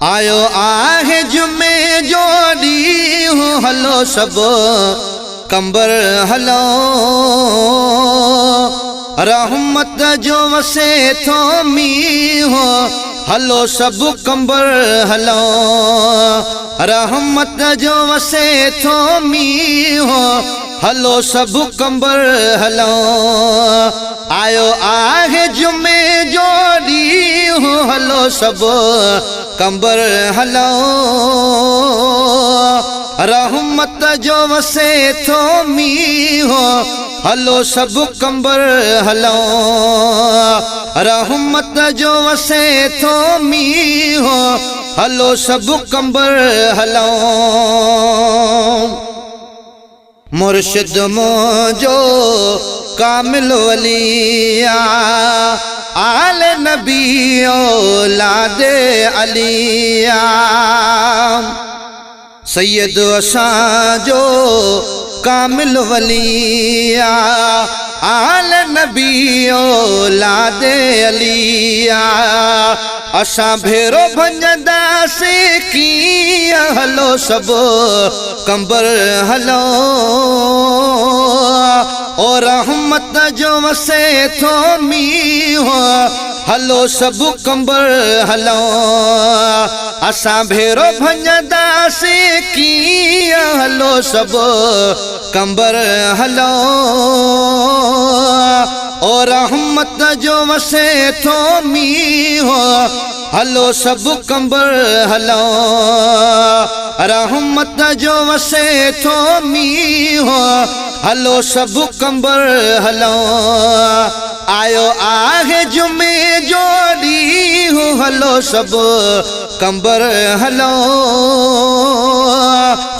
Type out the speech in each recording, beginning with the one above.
आयो आहे जुमे जो ॾींहुं हलो सभु कंबर हलो रहमत जो वसे थो मींहुं हलो सभु कंबर हलो रहमत जो वसे थो मींहुं हलो सभु कंबर हलो आयो आहे जुमे जो ॾींहुं हलो सभु कंबर हलो रहमत जो वसे थो मींहुं हलो सभु कंबर हलो रहमत जो वसे थो मींहुं हलो सभु कंबर हलो मुर्शिद मुंहिंजो कामिल वलिया आल नबी औलाद अलिया सैयद असांजो कामिल वलिया आल नबी औलाद अलिया असां भेरो भंजदासीं कीअं हलो सभु कंबर हलो ओ रहमत जो वसे थो मींहुं हलो सभु कंबर हलो असां भेरो भंजदासीं कीअं हलो सभु कंबर हलो ओ रहमत जो वसे थो मींहुं हलो सभु कंबर हलो रहमत जो वसे थो मींहुं हलो सभु कंबर हलो आयो आहे जुमे जो ॾींहुं हलो सभु कंबर हलो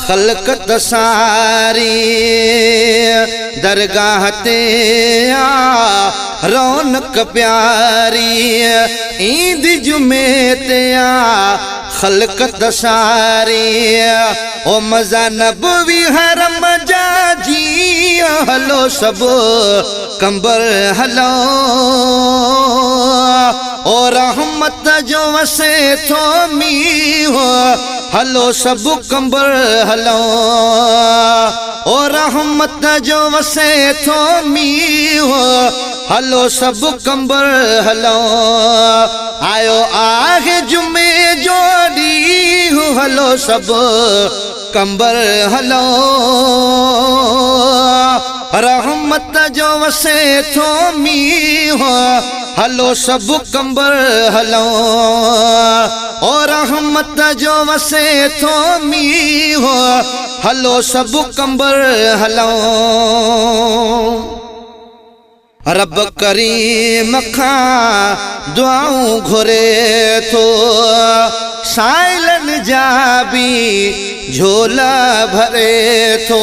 ख़ल्क़त सारी दरगाह ते आ रौनक प्यारी ईद जुमे ते आ ख़ल्क़त सारी ओ मज़ा नबवी हरम जा जीअं हलो सभु कंबर हलो ओ रहमत जो वसे थो मींहुं हलो सभु कंबर हलो ओ रहमत जो वसे थो मींहुं हलो सभु कंबर हलो आयो आहे जुमे जो ॾींहुं हलो सभु कंबर हलो रहमत जो वसे थो मींहुं हलो सभु कंबर हलो ओ रहमत जो वसे थो मींहुं हलो सभु कंबर हलो रब करीम खां दुआऊं घुरे थो साइलन जा बि झोला भरे थो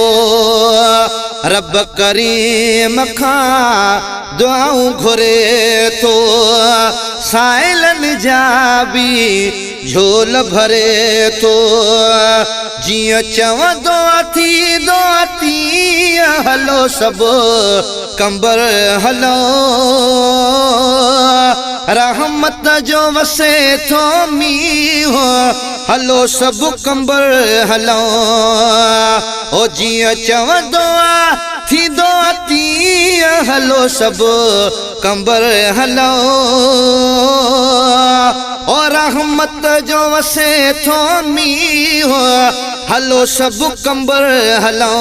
रब करीम खां दुआऊं घुरे थो साइलन जा बि झोल भरे थो जीअं चवंदो थींदो तीअं हलो सभु कंबर हलो रहमत जो वसे थो मींहुं हलो सभु कंबर हलो ओ जीअं चवंदो थींदो तीअं हलो सभु कंबर हलो ओ रहमत जो वसे थो मींहुं हलो सभु कंबर हलो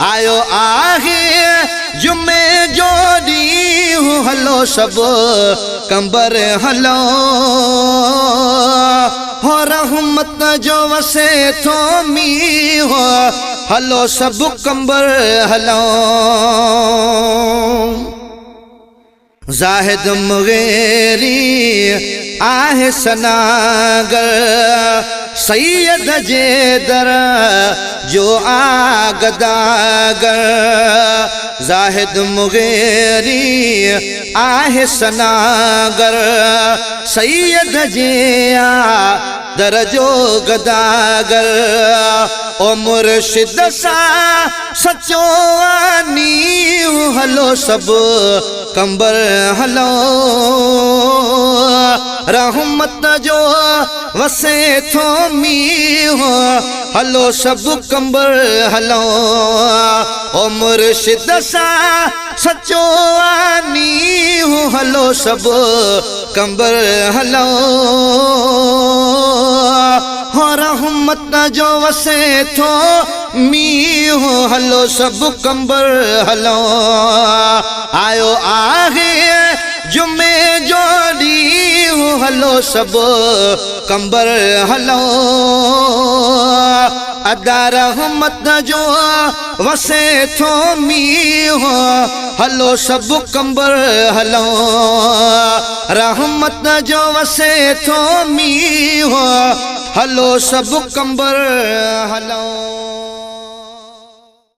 आयो आहे जुमे जो ॾींहुं हलो सभु कंबर हलो हो रहमत जो वसे थो मींहुं हलो सभु कंबर हलो ज़ाहिद मुग़ेरी आहे सनागर सैयद जे दर जो आगदागर ज़ाहिद मुग़ेरी आहे सनागर सैयद जे दरजो गदागर ओ मुर्शिद सा सचो आनी हलो सब कंबर हलो रहमत जो वसे थो मींह हलो सब कंबर हलो ओ मुर्शिद सा सचो आनी हलो सब कंबर हलो हो रहमत जो वसे थो मींह हलो सब कंबर हलो आयो आहे जुमे जो ॾींहुं हलो सब कंबर हलो अदा रहमत जो वसे थो मींह हलो सब कंबर हलो रहमत जो वसे थो मींह हलो सब कंबर हलो।